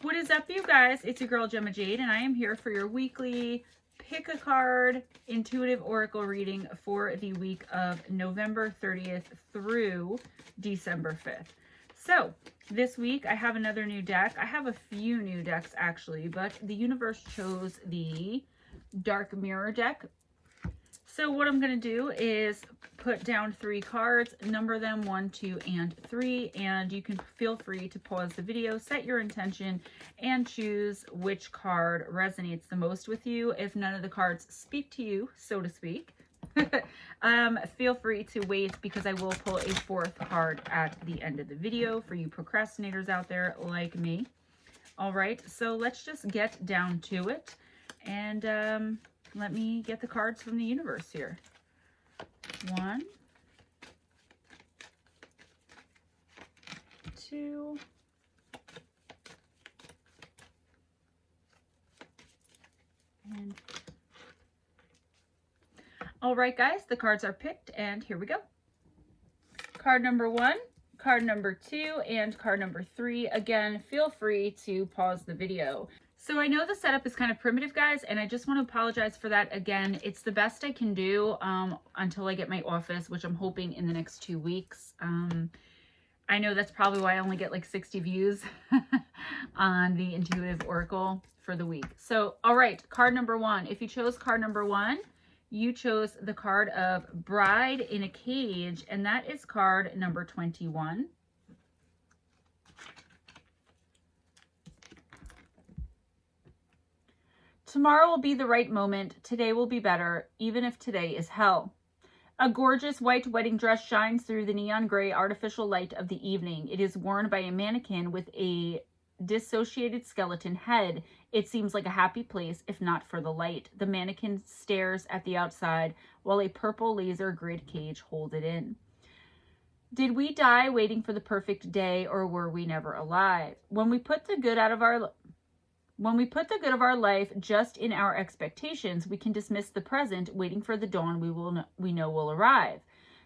What is up, you guys? It's your girl Gemma Jade, and I am here for your weekly pick a card intuitive oracle reading for the week of November 30th through December 5th. So this week I have another new deck. I have a few new decks actually, but the universe chose the Dark Mirror deck. So what I'm going to do is put down 3 cards, number them 1, 2, and 3, and you can feel free to pause the video, set your intention, and choose which card resonates the most with you. If none of the cards speak to you, so to speak, feel free to wait because I will pull a 4th card at the end of the video for you procrastinators out there like me. All right, so let's just get down to it, and let me get the cards from the universe here. 1, 2, and all right, guys, the cards are picked, and here we go. Card number 1, card number 2, and card number 3. Again, feel free to pause the video. So I know the setup is kind of primitive, guys, and I just want to apologize for that. Again, it's the best I can do until I get my office, which I'm hoping in the next 2 weeks. I know that's probably why I only get like 60 views on the Intuitive Oracle for the week. So, all right, card number 1. If you chose card number 1, you chose the card of Bride in a Cage, and that is card number 21. Tomorrow will be the right moment. Today will be better, even if today is hell. A gorgeous white wedding dress shines through the neon gray artificial light of the evening. It is worn by a mannequin with a dissociated skeleton head. It seems like a happy place, if not for the light. The mannequin stares at the outside while a purple laser grid cage holds it in. Did we die waiting for the perfect day, or were we never alive? When we put the good of our life just in our expectations, we can dismiss the present, waiting for the dawn we know will arrive.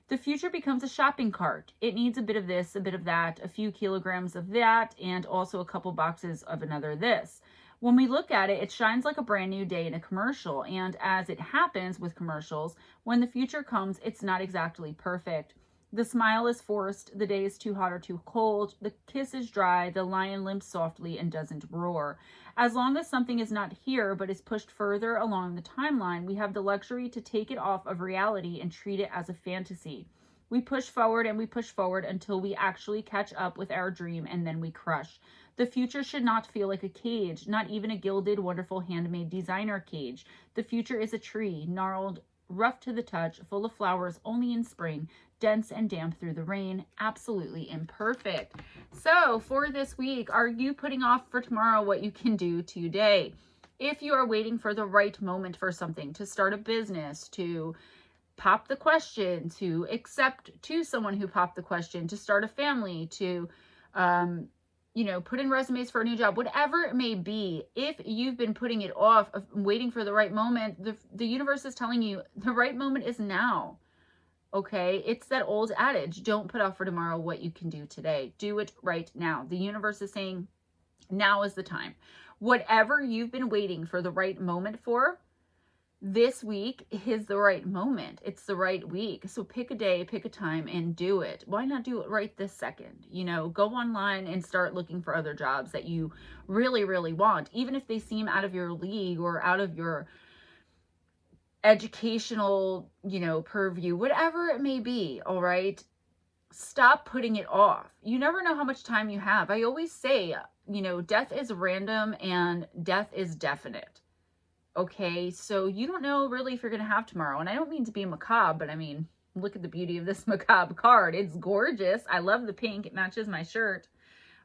The future becomes a shopping cart. It needs a bit of this, a bit of that, a few kilograms of that, and also a couple boxes of another this. When we look at it, it shines like a brand new day in a commercial, and as it happens with commercials, when the future comes, it's not exactly perfect. The smile is forced, the day is too hot or too cold, the kiss is dry, the lion limps softly and doesn't roar. As long as something is not here but is pushed further along the timeline, we have the luxury to take it off of reality and treat it as a fantasy. We push forward and we push forward until we actually catch up with our dream, and then we crush. The future should not feel like a cage, not even a gilded, wonderful, handmade designer cage. The future is a tree, gnarled, rough to the touch, full of flowers only in spring, dense and damp through the rain, absolutely imperfect. So for this week, are you putting off for tomorrow what you can do today? If you are waiting for the right moment for something, to start a business, to pop the question, to accept to someone who popped the question, to start a family, to put in resumes for a new job, whatever it may be, if you've been putting it off, waiting for the right moment, the universe is telling you the right moment is now. Okay, it's that old adage, don't put off for tomorrow what you can do today. Do it right now. The universe is saying now is the time. Whatever you've been waiting for the right moment for, this week is the right moment. It's the right week. So pick a day, pick a time, and do it. Why not do it right this second? Go online and start looking for other jobs that you really, really want, even if they seem out of your league or out of your educational, purview, whatever it may be. All right. Stop putting it off. You never know how much time you have. I always say, death is random and death is definite. Okay. So you don't know really if you're going to have tomorrow. And I don't mean to be macabre, but I mean, look at the beauty of this macabre card. It's gorgeous. I love the pink. It matches my shirt.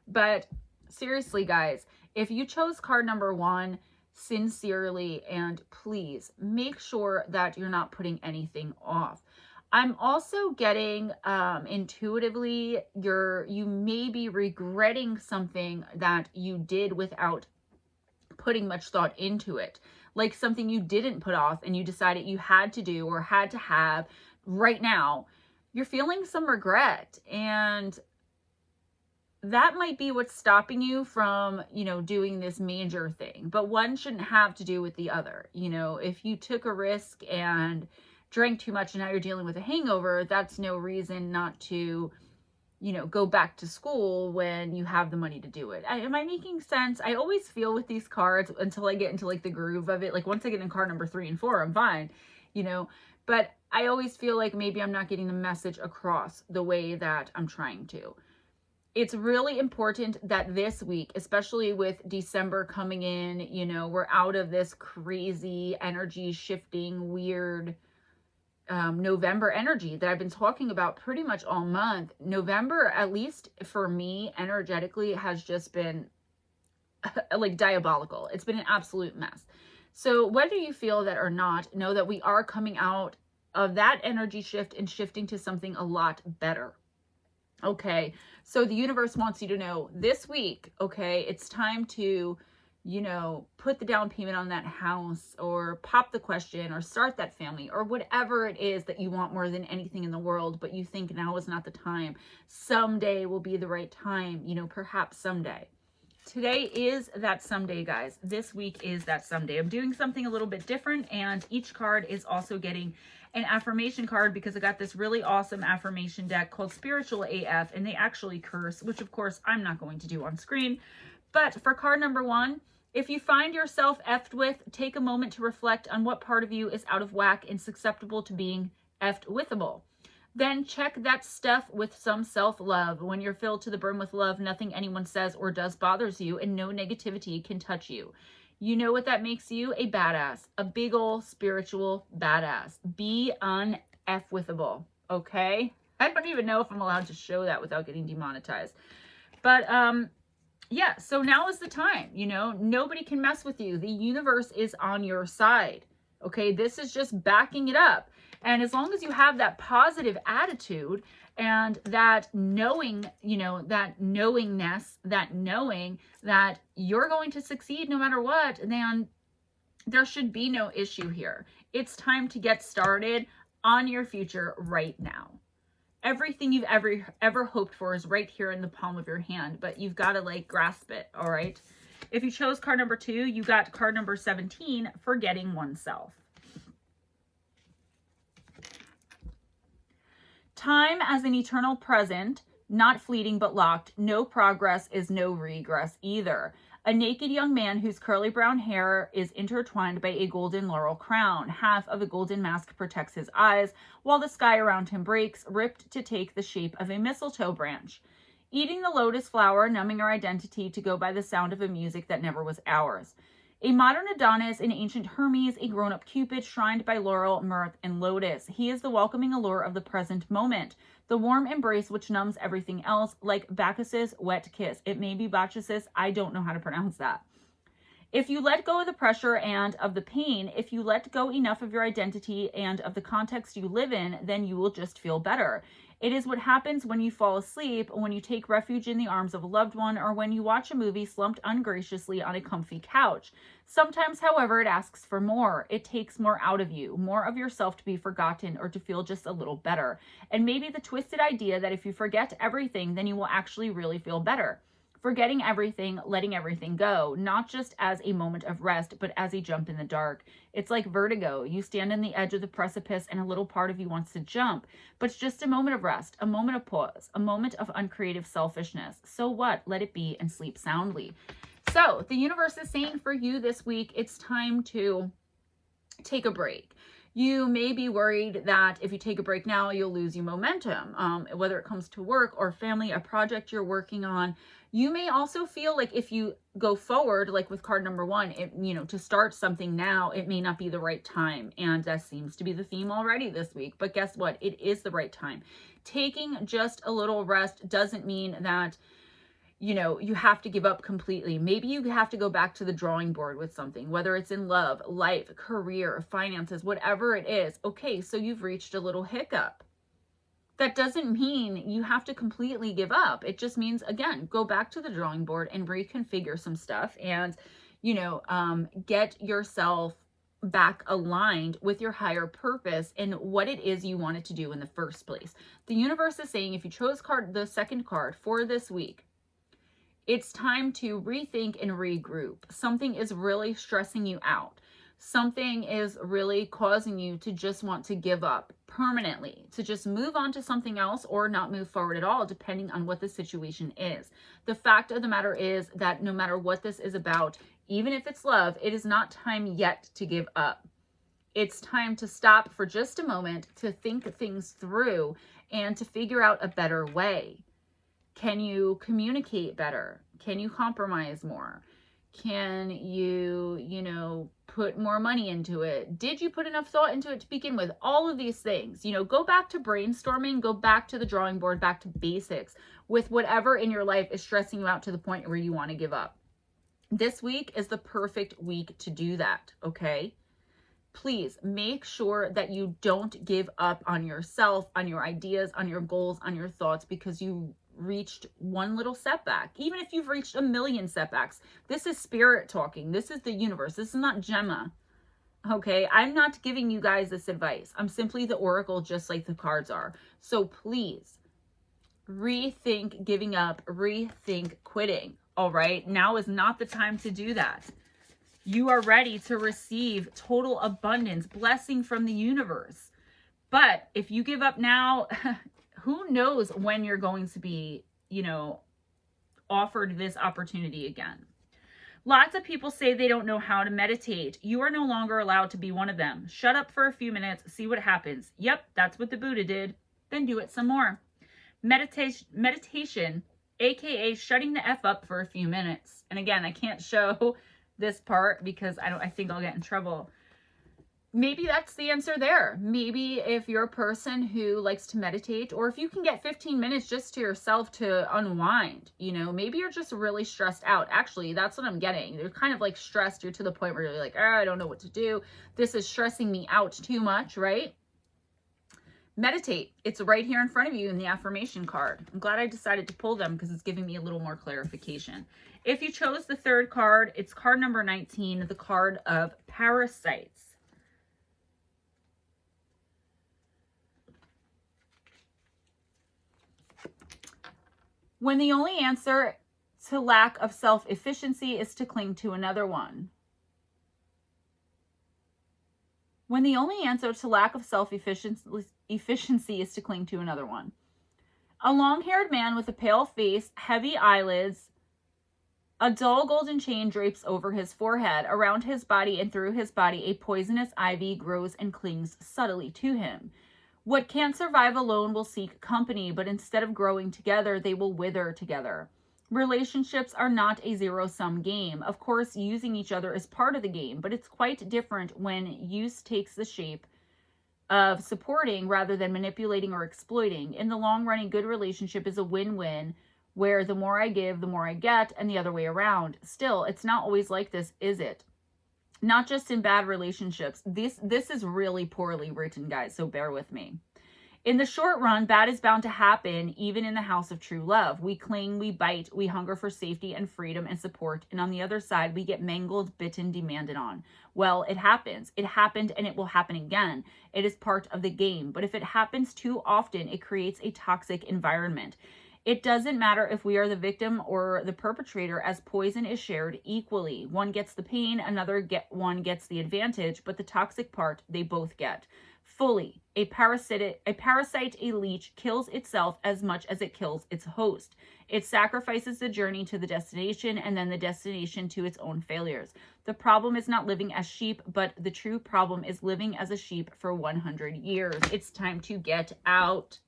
But seriously, guys, if you chose card number 1, sincerely, and please make sure that you're not putting anything off. I'm also getting intuitively you may be regretting something that you did without putting much thought into it, like something you didn't put off and you decided you had to do or had to have right now. You're feeling some regret, and that might be what's stopping you from, doing this major thing. But one shouldn't have to do with the other. If you took a risk and drank too much and now you're dealing with a hangover, that's no reason not to, go back to school when you have the money to do it. Am I making sense? I always feel with these cards until I get into like the groove of it. Like once I get in card number 3 and 4, I'm fine, but I always feel like maybe I'm not getting the message across the way that I'm trying to. It's really important that this week, especially with December coming in, we're out of this crazy energy shifting, weird November energy that I've been talking about pretty much all month. November, at least for me, energetically, has just been like diabolical. It's been an absolute mess. So whether you feel that or not, know that we are coming out of that energy shift and shifting to something a lot better. Okay, so the universe wants you to know this week, okay, it's time to, put the down payment on that house, or pop the question, or start that family, or whatever it is that you want more than anything in the world, but you think now is not the time. Someday will be the right time, perhaps someday. Today is that someday, guys. This week is that someday. I'm doing something a little bit different, and each card is also getting an affirmation card because I got this really awesome affirmation deck called Spiritual AF, and they actually curse, which of course I'm not going to do on screen. But for card number 1, if you find yourself effed with, take a moment to reflect on what part of you is out of whack and susceptible to being effed withable. Then check that stuff with some self-love. When you're filled to the brim with love, nothing anyone says or does bothers you, and no negativity can touch you. You know what that makes you? A badass. A big ol' spiritual badass. Be un-F-withable, okay? I don't even know if I'm allowed to show that without getting demonetized. But, yeah, so now is the time, Nobody can mess with you. The universe is on your side, okay? This is just backing it up. And as long as you have that positive attitude and that knowing, that knowingness, that knowing that you're going to succeed no matter what, then there should be no issue here. It's time to get started on your future right now. Everything you've ever hoped for is right here in the palm of your hand, but you've got to like grasp it, all right? If you chose card number 2, you got card number 17, Forgetting Oneself. Time as an eternal present, not fleeting but locked. No progress is no regress either. A naked young man whose curly brown hair is intertwined by a golden laurel crown. Half of a golden mask protects his eyes, while the sky around him breaks, ripped to take the shape of a mistletoe branch. Eating the lotus flower, numbing our identity to go by the sound of a music that never was ours. A modern Adonis, an ancient Hermes, a grown-up Cupid shrined by laurel, mirth, and lotus. He is the welcoming allure of the present moment, the warm embrace which numbs everything else, like Bacchus's wet kiss. It may be Bacchus's, I don't know how to pronounce that. If you let go of the pressure and of the pain, if you let go enough of your identity and of the context you live in, then you will just feel better. It is what happens when you fall asleep, when you take refuge in the arms of a loved one, or when you watch a movie slumped ungraciously on a comfy couch. Sometimes, however, it asks for more. It takes more out of you, more of yourself to be forgotten or to feel just a little better. And maybe the twisted idea that if you forget everything, then you will actually really feel better. Forgetting everything, letting everything go, not just as a moment of rest, but as a jump in the dark. It's like vertigo. You stand on the edge of the precipice and a little part of you wants to jump, but it's just a moment of rest, a moment of pause, a moment of uncreative selfishness. So what? Let it be and sleep soundly. So the universe is saying for you this week, it's time to take a break. You may be worried that if you take a break now, you'll lose your momentum, whether it comes to work or family, a project you're working on. You may also feel like if you go forward, like with card number 1, to start something now, it may not be the right time. And that seems to be the theme already this week. But guess what? It is the right time. Taking just a little rest doesn't mean that you have to give up completely. Maybe you have to go back to the drawing board with something, whether it's in love, life, career, finances, whatever it is. Okay, so you've reached a little hiccup. That doesn't mean you have to completely give up. It just means, again, go back to the drawing board and reconfigure some stuff and, get yourself back aligned with your higher purpose and what it is you wanted to do in the first place. The universe is saying if you chose the second card for this week, It's time to rethink and regroup. Something is really stressing you out. Something is really causing you to just want to give up permanently, to just move on to something else or not move forward at all, depending on what the situation is. The fact of the matter is that no matter what this is about, even if it's love, it is not time yet to give up. It's time to stop for just a moment, to think things through and to figure out a better way. Can you communicate better? Can you compromise more? Can you, put more money into it? Did you put enough thought into it to begin with? All of these things, go back to brainstorming, go back to the drawing board, back to basics with whatever in your life is stressing you out to the point where you want to give up. This week is the perfect week to do that, okay? Please make sure that you don't give up on yourself, on your ideas, on your goals, on your thoughts, because you reached one little setback. Even if you've reached a million setbacks, this is spirit talking. This is the universe. This is not Gemma. Okay, I'm not giving you guys this advice. I'm simply the oracle, just like the cards are. So please rethink giving up, rethink quitting. All right, now is not the time to do that. You are ready to receive total abundance, blessing from the universe. But if you give up now, who knows when you're going to be, offered this opportunity again. Lots of people say they don't know how to meditate. You are no longer allowed to be one of them. Shut up for a few minutes, see what happens. Yep, that's what the Buddha did. Then do it some more. Meditation, aka shutting the F up for a few minutes. And again, I can't show this part because I think I'll get in trouble. Maybe that's the answer there. Maybe if you're a person who likes to meditate, or if you can get 15 minutes just to yourself to unwind, maybe you're just really stressed out. Actually, that's what I'm getting. You're kind of like stressed. You're to the point where you're like, I don't know what to do. This is stressing me out too much, right? Meditate. It's right here in front of you in the affirmation card. I'm glad I decided to pull them because it's giving me a little more clarification. If you chose the third card, it's card number 19, the card of parasites. When the only answer to lack of self-efficiency is to cling to another one. When the only answer to lack of self-efficiency is to cling to another one. A long-haired man with a pale face, heavy eyelids, a dull golden chain drapes over his forehead. Around his body and through his body, a poisonous ivy grows and clings subtly to him. What can't survive alone will seek company, but instead of growing together, they will wither together. Relationships are not a zero-sum game. Of course, using each other is part of the game, but it's quite different when use takes the shape of supporting rather than manipulating or exploiting. In the long run, a good relationship is a win-win, where the more I give, the more I get, and the other way around. Still, it's not always like this, is it? Not just in bad relationships. This is really poorly written, guys, so bear with me. In the short run, bad is bound to happen, even in the house of true love. We cling, we bite, we hunger for safety and freedom and support, and on the other side, we get mangled, bitten, demanded on. Well, it happens. It happened, and it will happen again. It is part of the game, but if it happens too often, it creates a toxic environment. It doesn't matter if we are the victim or the perpetrator, as poison is shared equally. One gets the pain, one gets the advantage, but the toxic part, they both get. Fully. A parasite, a leech, kills itself as much as it kills its host. It sacrifices the journey to the destination and then the destination to its own failures. The problem is not living as sheep, but the true problem is living as a sheep for 100 years. It's time to get out.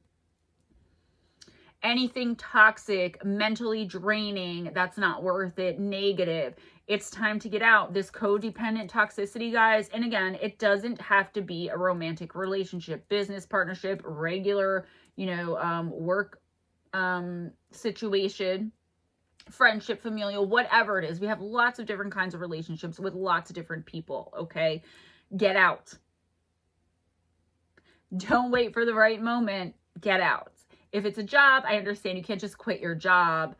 Anything toxic, mentally draining, that's not worth it, negative. It's time to get out. This codependent toxicity, guys, and again, it doesn't have to be a romantic relationship, business partnership, regular, work situation, friendship, familial, whatever it is. We have lots of different kinds of relationships with lots of different people, okay? Get out. Don't wait for the right moment. Get out. If it's a job, I understand you can't just quit your job,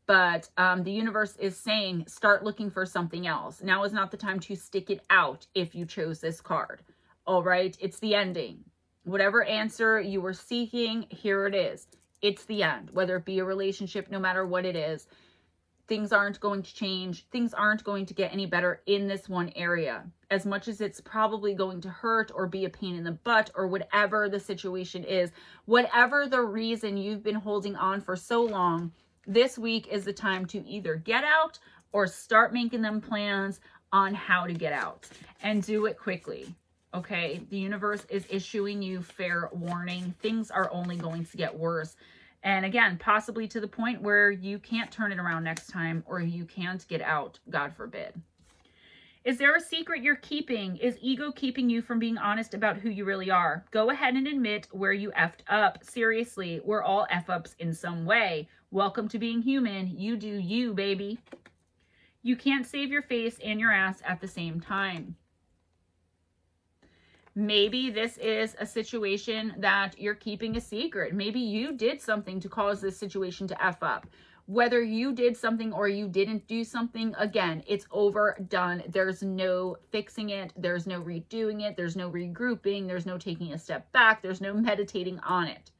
but the universe is saying start looking for something else. Now is not the time to stick it out if you chose this card. All right, it's the ending. Whatever answer you were seeking, here it is. It's the end, whether it be a relationship, no matter what it is. things aren't going to change. Things aren't going to get any better in this one area. As much as it's probably going to hurt or be a pain in the butt or whatever the situation is, whatever the reason you've been holding on for so long, this week is the time to either get out or start making them plans on how to get out, and do it quickly. Okay, the universe is issuing you fair warning. Things are only going to get worse. And again, possibly to the point where you can't turn it around next time, or you can't get out, God forbid. Is there a secret you're keeping? Is ego keeping you from being honest about who you really are? Go ahead and admit where you effed up. Seriously, we're all F-ups in some way. Welcome to being human. You do you, baby. You can't save your face and your ass at the same time. Maybe this is a situation that you're keeping a secret. Maybe you did something to cause this situation to F up. Whether you did something or you didn't do something, again, it's over, done. There's no fixing it. There's no redoing it. There's no regrouping. There's no taking a step back. There's no meditating on it.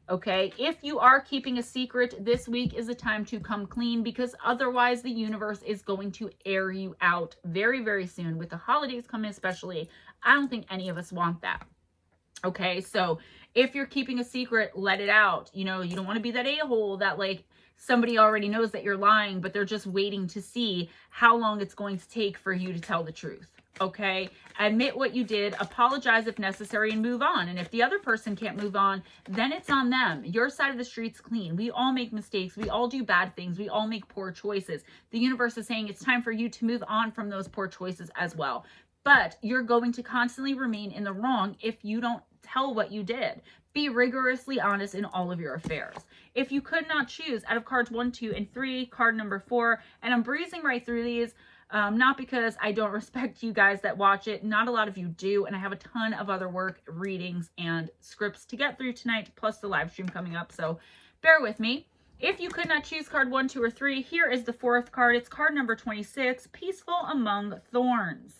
Okay, if you are keeping a secret, this week is the time to come clean, because otherwise the universe is going to air you out very, very soon. With the holidays coming especially, I don't think any of us want that. Okay, so if you're keeping a secret, let it out. You know, you don't want to be that a-hole that like somebody already knows that you're lying, but they're just waiting to see how long it's going to take for you to tell the truth. Okay, admit what you did, apologize if necessary, and move on. And if the other person can't move on, then it's on them. Your side of the street's clean. We all make mistakes. We all do bad things. We all make poor choices. The universe is saying it's time for you to move on from those poor choices as well. But you're going to constantly remain in the wrong if you don't tell what you did. Be rigorously honest in all of your affairs. If you could not choose out of cards 1, 2, and 3, card number 4, and I'm breezing right through these, not because I don't respect you guys that watch it. Not a lot of you do, and I have a ton of other work, readings, and scripts to get through tonight, plus the live stream coming up, so bear with me. If you could not choose card 1, 2, or 3, here is the 4th card. It's card number 26, Peaceful Among Thorns.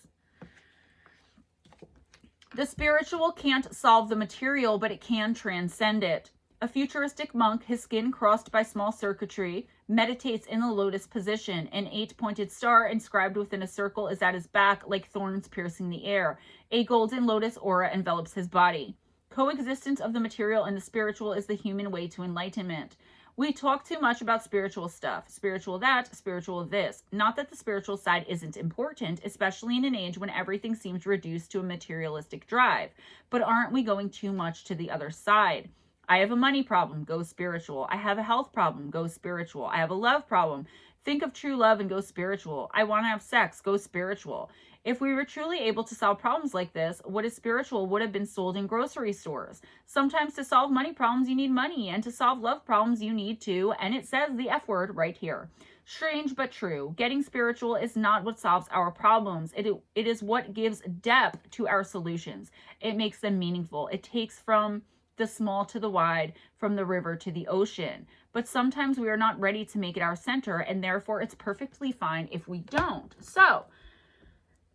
The spiritual can't solve the material, but it can transcend it. A futuristic monk, his skin crossed by small circuitry, meditates in the lotus position. An 8-pointed star inscribed within a circle is at his back, like thorns piercing the air. A golden lotus aura envelops his body. Coexistence of the material and the spiritual is the human way to enlightenment. We talk too much about spiritual stuff, spiritual that, spiritual this. Not that the spiritual side isn't important, especially in an age when everything seems reduced to a materialistic drive. But aren't we going too much to the other side? I have a money problem, go spiritual. I have a health problem, go spiritual. I have a love problem. Think of true love and go spiritual. I want to have sex, go spiritual. If we were truly able to solve problems like this, what is spiritual would have been sold in grocery stores. Sometimes to solve money problems, you need money, and to solve love problems, you need to, and it says the F word right here. Strange but true. Getting spiritual is not what solves our problems. It is what gives depth to our solutions. It makes them meaningful. It takes from the small to the wide, from the river to the ocean. But sometimes we are not ready to make it our center, and therefore it's perfectly fine if we don't. So,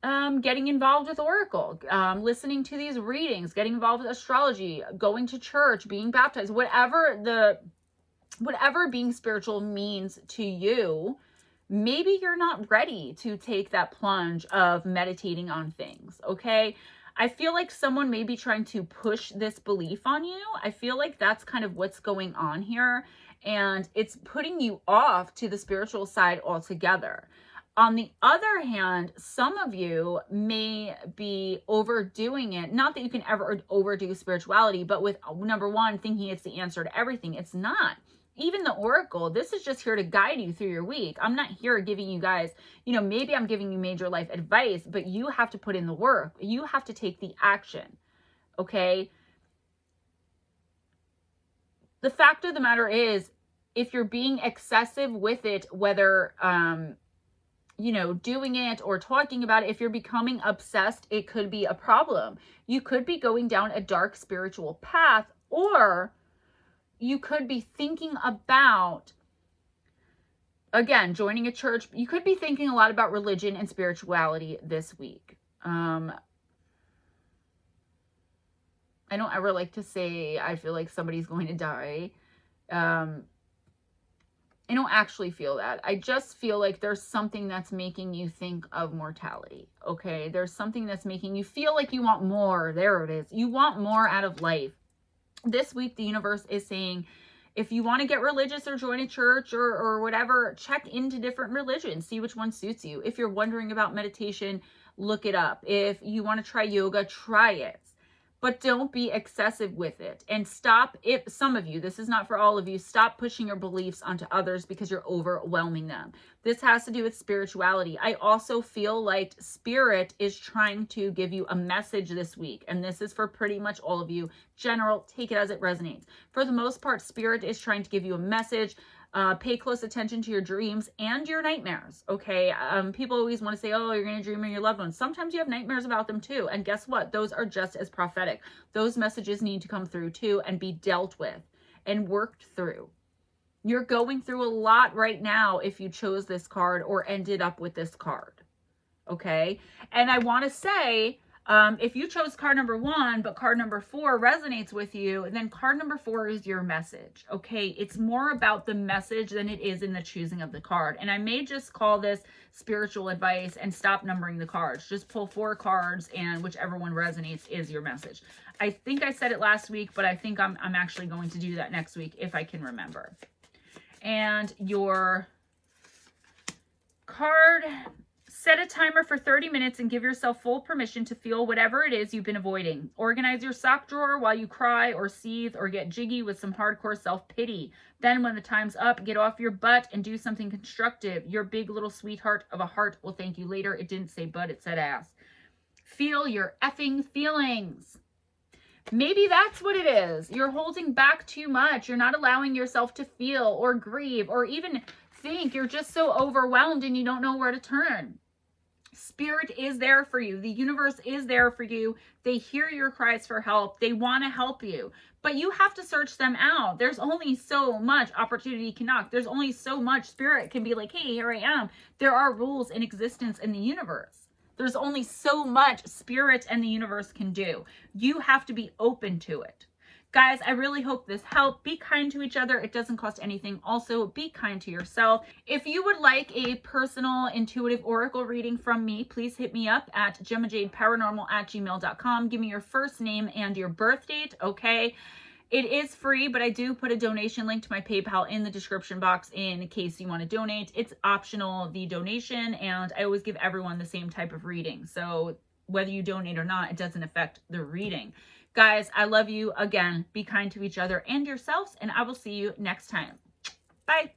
getting involved with Oracle, listening to these readings, getting involved with astrology, going to church, being baptized, whatever being spiritual means to you, maybe you're not ready to take that plunge of meditating on things, okay? I feel like someone may be trying to push this belief on you. I feel like that's kind of what's going on here, and it's putting you off to the spiritual side altogether. On the other hand, some of you may be overdoing it. Not that you can ever overdo spirituality, but with number one, thinking it's the answer to everything. It's not. Even the Oracle, this is just here to guide you through your week. I'm not here giving you guys, maybe I'm giving you major life advice, but you have to put in the work. You have to take the action, okay? The fact of the matter is, if you're being excessive with it, whether, doing it or talking about it, if you're becoming obsessed, it could be a problem. You could be going down a dark spiritual path, or you could be thinking about, again, joining a church. You could be thinking a lot about religion and spirituality this week. I don't ever like to say I feel like somebody's going to die. And I don't actually feel that. I just feel like there's something that's making you think of mortality. Okay. There's something that's making you feel like you want more. There it is. You want more out of life. This week, the universe is saying, if you want to get religious or join a church or whatever, check into different religions, see which one suits you. If you're wondering about meditation, look it up. If you want to try yoga, try it. But don't be excessive with it. And stop, if some of you, this is not for all of you, stop pushing your beliefs onto others because you're overwhelming them. This has to do with spirituality. I also feel like spirit is trying to give you a message this week. And this is for pretty much all of you. General, take it as it resonates. For the most part, spirit is trying to give you a message. Pay close attention to your dreams and your nightmares, okay? People always want to say, oh, you're going to dream of your loved ones. Sometimes you have nightmares about them too. And guess what? Those are just as prophetic. Those messages need to come through too and be dealt with and worked through. You're going through a lot right now if you chose this card or ended up with this card, okay? And I want to say, if you chose card number 1, but card number 4 resonates with you, then card number 4 is your message, okay? It's more about the message than it is in the choosing of the card. And I may just call this spiritual advice and stop numbering the cards. Just pull 4 cards and whichever one resonates is your message. I think I said it last week, but I think I'm actually going to do that next week if I can remember. And your card... Set a timer for 30 minutes and give yourself full permission to feel whatever it is you've been avoiding. Organize your sock drawer while you cry or seethe or get jiggy with some hardcore self-pity. Then when the time's up, get off your butt and do something constructive. Your big little sweetheart of a heart will thank you later. It didn't say butt, it said ass. Feel your effing feelings. Maybe that's what it is. You're holding back too much. You're not allowing yourself to feel or grieve or even think. You're just so overwhelmed and you don't know where to turn. Spirit is there for you. The universe is there for you. They hear your cries for help. They want to help you, but you have to search them out. There's only so much opportunity can knock. There's only so much spirit can be like, hey, here I am. There are rules in existence in the universe. There's only so much spirit and the universe can do. You have to be open to it. Guys, I really hope this helped. Be kind to each other. It doesn't cost anything. Also, be kind to yourself. If you would like a personal intuitive oracle reading from me, please hit me up at GemmaJadeParanormal@gmail.com. Give me your first name and your birth date, okay? It is free, but I do put a donation link to my PayPal in the description box in case you want to donate. It's optional, the donation, and I always give everyone the same type of reading. So whether you donate or not, it doesn't affect the reading. Guys, I love you. Again, be kind to each other and yourselves, and I will see you next time. Bye.